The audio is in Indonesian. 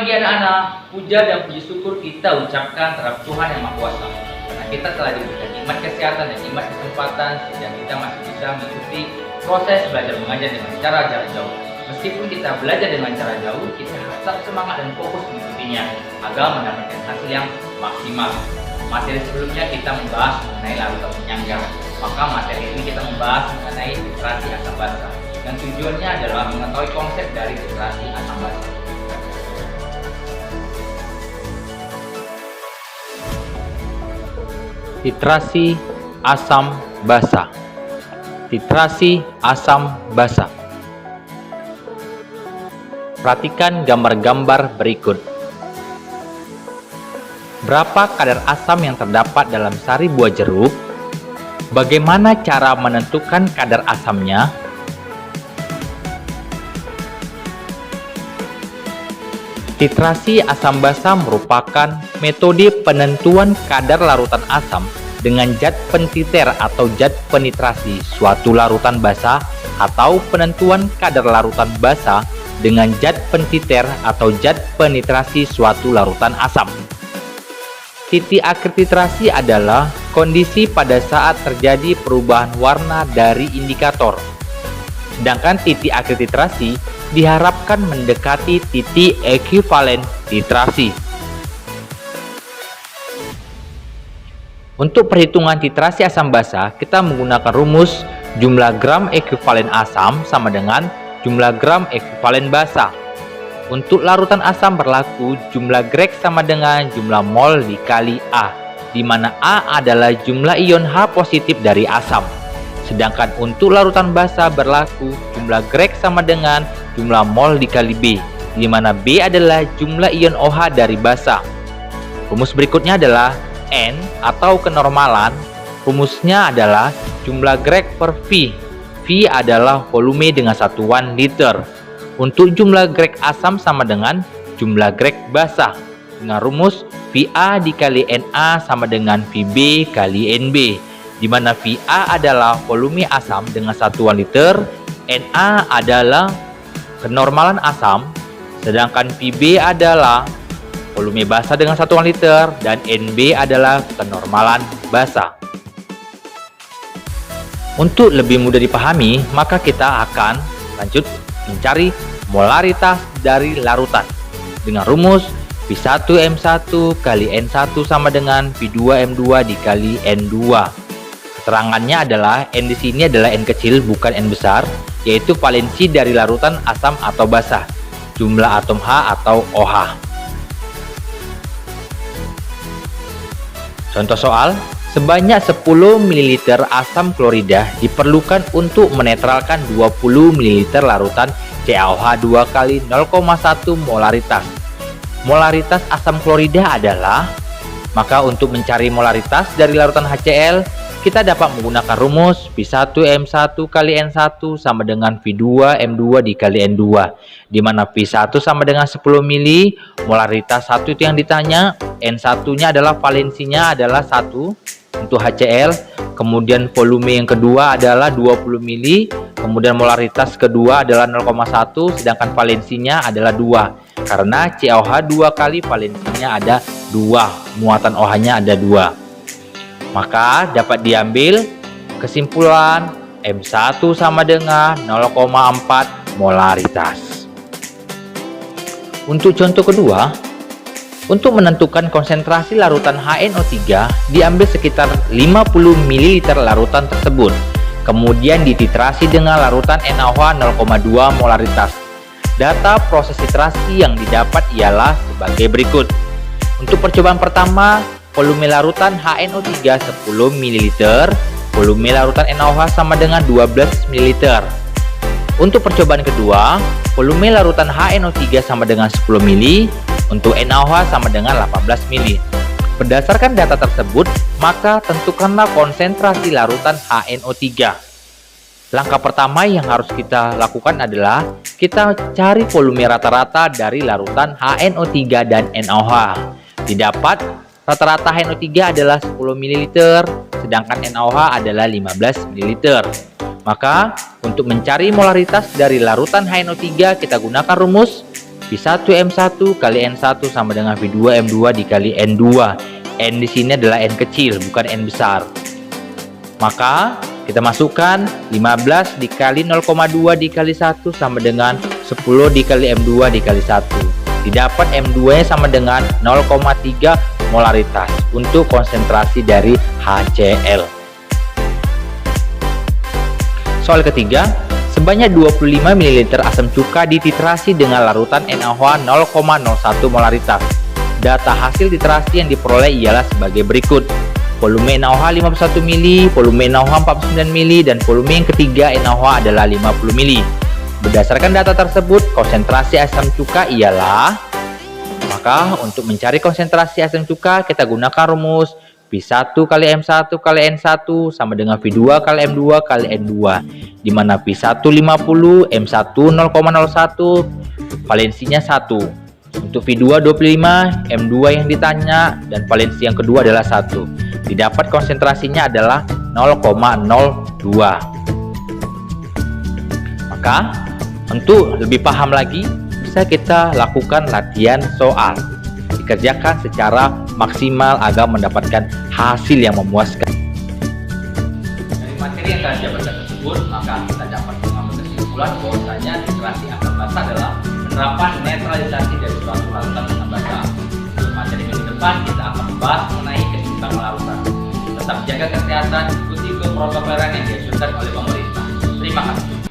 pagi anak-anak, puja dan puji syukur kita ucapkan terhadap Tuhan yang Maha Kuasa. Karena kita telah diberikan nikmat kesehatan dan nikmat kesempatan sehingga kita masih bisa mengikuti proses belajar mengajar dengan cara jarak jauh. Meskipun kita belajar dengan cara jauh, kita harus tetap semangat dan fokus mengikutinya agar mendapatkan hasil yang maksimal. Materi sebelumnya kita membahas mengenai larutan penyangga. Maka materi ini kita membahas mengenai literasi asam basa. Dan tujuannya adalah mengetahui konsep dari literasi asam basa. Literasi asam basa. Literasi asam basa. Perhatikan gambar-gambar berikut. Berapa kadar asam yang terdapat dalam sari buah jeruk? Bagaimana cara menentukan kadar asamnya? Literasi asam basa merupakan metode penentuan kadar larutan asam dengan zat pentiter atau zat penitrasi suatu larutan basa atau penentuan kadar larutan basa dengan zat pentiter atau zat penitrasi suatu larutan asam. Titik akhir titrasi adalah kondisi pada saat terjadi perubahan warna dari indikator. Sedangkan titik akhir titrasi diharapkan mendekati titik ekuivalen titrasi. Untuk perhitungan titrasi asam basa, kita menggunakan rumus jumlah gram ekuivalen asam sama dengan jumlah gram ekuivalen basa. Untuk larutan asam berlaku jumlah grek sama dengan jumlah mol dikali A, di mana A adalah jumlah ion H positif dari asam. Sedangkan untuk larutan basa berlaku jumlah grek sama dengan jumlah mol dikali B, di mana B adalah jumlah ion OH dari basa. Rumus berikutnya adalah N atau kenormalan. Rumusnya adalah jumlah grek per V. V adalah volume dengan satuan liter. Untuk jumlah grek asam sama dengan jumlah grek basa dengan rumus VA dikali NA sama dengan VB kali NB, di mana VA adalah volume asam dengan satuan liter, NA adalah kenormalan asam, sedangkan VB adalah volume basa dengan satuan liter, dan NB adalah kenormalan basa. Untuk lebih mudah dipahami, maka kita akan lanjut mencari molaritas dari larutan dengan rumus V1M1 kali N1 sama dengan V2M2 dikali N2. Keterangannya adalah N di sini adalah N kecil bukan N besar, yaitu valensi dari larutan asam atau basa, jumlah atom H atau OH. Contoh soal, sebanyak 10 ml asam klorida diperlukan untuk menetralkan 20 ml larutan CaOH 2 kali 0,1 molaritas. Molaritas asam klorida adalah, maka untuk mencari molaritas dari larutan HCl, kita dapat menggunakan rumus V1M1 kali N1 sama dengan V2M2 dikali N2, di mana V1 sama dengan 10 mili, molaritas 1 itu yang ditanya, N1-nya adalah valensinya adalah 1 untuk HCl, kemudian volume yang kedua adalah 20 mili, kemudian molaritas kedua adalah 0,1, sedangkan valensinya adalah 2, karena CaOH 2 kali valensinya ada 2, muatan OH-nya ada 2. Maka dapat diambil kesimpulan M1 sama dengan 0,4 molaritas. Untuk contoh kedua, untuk menentukan konsentrasi larutan HNO3 diambil sekitar 50 ml larutan tersebut, kemudian dititrasi dengan larutan NaOH 0,2 molaritas. Data proses titrasi yang didapat ialah sebagai berikut. Untuk percobaan pertama, volume larutan HNO3 10 ml, volume larutan NaOH sama dengan 12 ml. Untuk percobaan kedua, volume larutan HNO3 sama dengan 10 ml, untuk NaOH sama dengan 18 ml. Berdasarkan data tersebut, maka tentukanlah konsentrasi larutan HNO3. Langkah pertama yang harus kita lakukan adalah kita cari volume rata-rata dari larutan HNO3 dan NaOH. Didapat rata-rata HNO3 adalah 10 ml, sedangkan NaOH adalah 15 ml. Maka, untuk mencari molaritas dari larutan HNO3, kita gunakan rumus V1M1 kali N1 sama dengan V2M2 dikali N2. N di sini adalah N kecil, bukan N besar. Maka kita masukkan 15 dikali 0,2 dikali 1 sama dengan 10 dikali M2 dikali 1. Didapat M2 nya sama dengan 0,3 molaritas untuk konsentrasi dari HCl. Soal ketiga, sebanyak 25 ml asam cuka dititrasi dengan larutan NaOH 0,01 molaritas. Data hasil titrasi yang diperoleh ialah sebagai berikut. Volume NaOH 51 ml, volume NaOH 49 ml, dan volume yang ketiga NaOH adalah 50 ml. Berdasarkan data tersebut, konsentrasi asam cuka ialah, maka untuk mencari konsentrasi asam cuka kita gunakan rumus V1 kali M1 kali N1 sama dengan V2 kali M2 kali N2, di mana V1 50, M1 0,01, valensinya 1. Untuk V2 25, M2 yang ditanya, dan valensi yang kedua adalah 1. Didapat konsentrasinya adalah 0,02. Maka untuk lebih paham lagi, bisa kita lakukan latihan soal. Dikerjakan secara maksimal agar mendapatkan hasil yang memuaskan. Dari materi yang telah didapatkan tersebut, maka kita dapat mengambil kesimpulan bahwasanya titrasi asam basa adalah penerapan netralisasi dari suatu larutan asam basa. Untuk materi minggu depan kita akan membahas mengenai keseimbangan larutan. Tetap jaga kesehatan, ikuti protokol yang dianjurkan oleh pemerintah. Terima kasih.